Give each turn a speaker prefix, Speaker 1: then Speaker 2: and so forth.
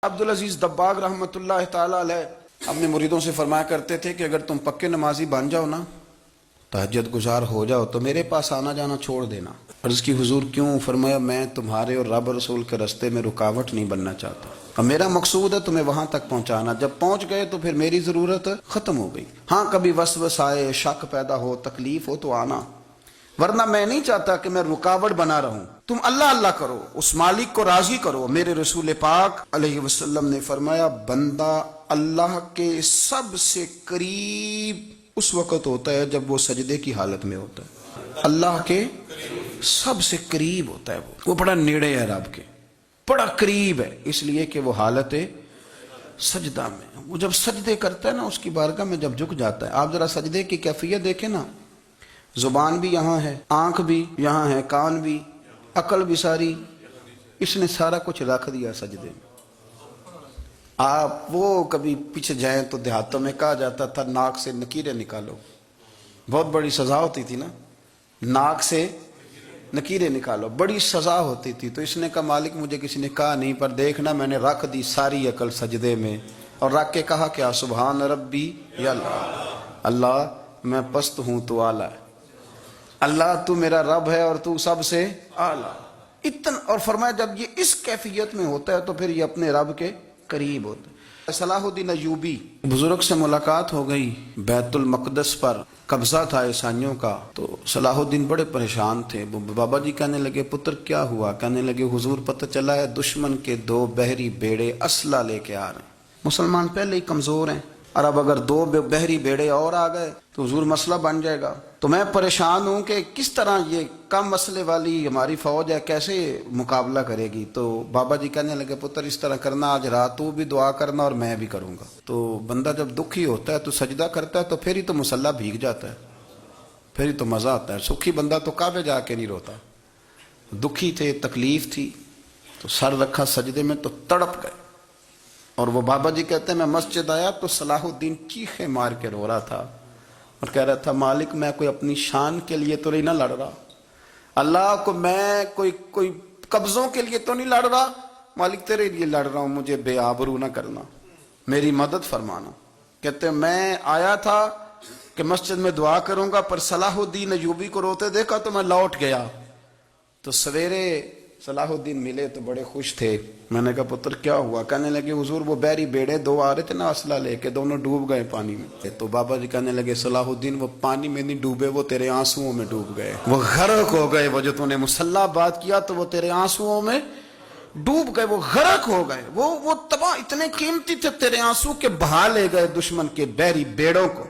Speaker 1: عبدالعزیز دباغ رحمۃ اللہ تعالی علیہ اپنے مریدوں سے فرمایا کرتے تھے کہ اگر تم پکے نمازی بن جاؤ نا، تہجد گزار ہو جاؤ، تو میرے پاس آنا جانا چھوڑ دینا۔ عرض کی حضور کیوں؟ فرمایا میں تمہارے اور رب رسول کے راستے میں رکاوٹ نہیں بننا چاہتا، اور میرا مقصود ہے تمہیں وہاں تک پہنچانا۔ جب پہنچ گئے تو پھر میری ضرورت ختم ہو گئی۔ ہاں کبھی وسوسہ آئے، شک پیدا ہو، تکلیف ہو تو آنا، ورنہ میں نہیں چاہتا کہ میں رکاوٹ بنا رہوں۔ تم اللہ اللہ کرو، اس مالک کو راضی کرو۔ میرے رسول پاک علیہ وسلم نے فرمایا بندہ اللہ کے سب سے قریب اس وقت ہوتا ہے جب وہ سجدے کی حالت میں ہوتا ہے۔ اللہ کے سب سے قریب ہوتا ہے، وہ بڑا نیڑے ہے رب کے، بڑا قریب ہے، اس لیے کہ وہ حالت سجدہ میں، وہ جب سجدے کرتا ہے نا، اس کی بارگاہ میں جب جھک جاتا ہے۔ آپ ذرا سجدے کی کیفیت دیکھیں نا، زبان بھی یہاں ہے، آنکھ بھی یہاں ہے، کان بھی، عقل بھی ساری، اس نے سارا کچھ رکھ دیا سجدے میں۔ آپ وہ کبھی پیچھے جائیں تو دیہاتوں میں کہا جاتا تھا ناک سے نکیریں نکالو، بہت بڑی سزا ہوتی تھی نا، ناک سے نکیریں نکالو، بڑی سزا ہوتی تھی۔ تو اس نے کہا مالک مجھے کسی نے کہا نہیں، پر دیکھنا میں نے رکھ دی ساری عقل سجدے میں، اور رکھ کے کہا کیا؟ سبحان ربی یا اللہ، اللہ میں پست ہوں تو اعلیٰ ہے، اللہ تو میرا رب ہے اور تو سب سے اعلیٰ اتنا۔ اور فرمایا جب یہ اس کیفیت میں ہوتا ہے تو پھر یہ اپنے رب کے قریب ہوتا ہے۔ صلاح الدین ایوبی بزرگ سے ملاقات ہو گئی، بیت المقدس پر قبضہ تھا عیسائیوں کا، تو صلاح الدین بڑے پریشان تھے۔ بابا جی کہنے لگے پتر کیا ہوا؟ کہنے لگے حضور پتہ چلا ہے دشمن کے 2 بحری بیڑے اسلحہ لے کے آ رہے ہیں، مسلمان پہلے ہی کمزور ہیں، اور اب اگر 2 بحری بیڑے اور آ گئے تو حضور مسئلہ بن جائے گا۔ تو میں پریشان ہوں کہ کس طرح یہ کم مسئلے والی ہماری فوج ہے کیسے مقابلہ کرے گی۔ تو بابا جی کہنے لگے پتر اس طرح کرنا، آج رات تو بھی دعا کرنا اور میں بھی کروں گا۔ تو بندہ جب دکھی ہوتا ہے تو سجدہ کرتا ہے تو پھر ہی تو مسلح بھیگ جاتا ہے، پھر ہی تو مزہ آتا ہے۔ سکھی بندہ تو کعبے جا کے نہیں روتا، دکھی تھے، تکلیف تھی، تو سر رکھا سجدے میں تو تڑپ گئے۔ اور وہ بابا جی کہتے ہیں میں مسجد آیا تو صلاح الدین چیخے مار کے رو رہا تھا اور کہہ رہا تھا مالک میں کوئی اپنی شان کے لیے تو نہیں نہ لڑ رہا، اللہ کو میں کوئی قبضوں کے لیے تو نہیں لڑ رہا، مالک تیرے لیے لڑ رہا ہوں، مجھے بے آبرو نہ کرنا، میری مدد فرمانا۔ کہتے ہیں میں آیا تھا کہ مسجد میں دعا کروں گا، پر صلاح الدین ایوبی کو روتے دیکھا تو میں لوٹ گیا۔ تو سویرے صلاح الدین ملے تو بڑے خوش تھے۔ میں نے کہا پتر کیا ہوا؟ کہنے لگے حضور وہ بحری بیڑے 2 آ رہے تھے نا اسلحہ لے کے، دونوں ڈوب گئے پانی میں۔ تو بابا جی کہنے لگے صلاح الدین وہ پانی میں نہیں ڈوبے، وہ تیرے آنسوؤں میں ڈوب گئے، وہ غرق ہو گئے، وہ جو تو نے مسلح بات کیا تو وہ تیرے آنسوؤں میں ڈوب گئے، وہ غرق ہو گئے، وہ تباہ، اتنے قیمتی تھے تیرے آنسو کے بہا لے گئے دشمن کے بحری بیڑوں کو۔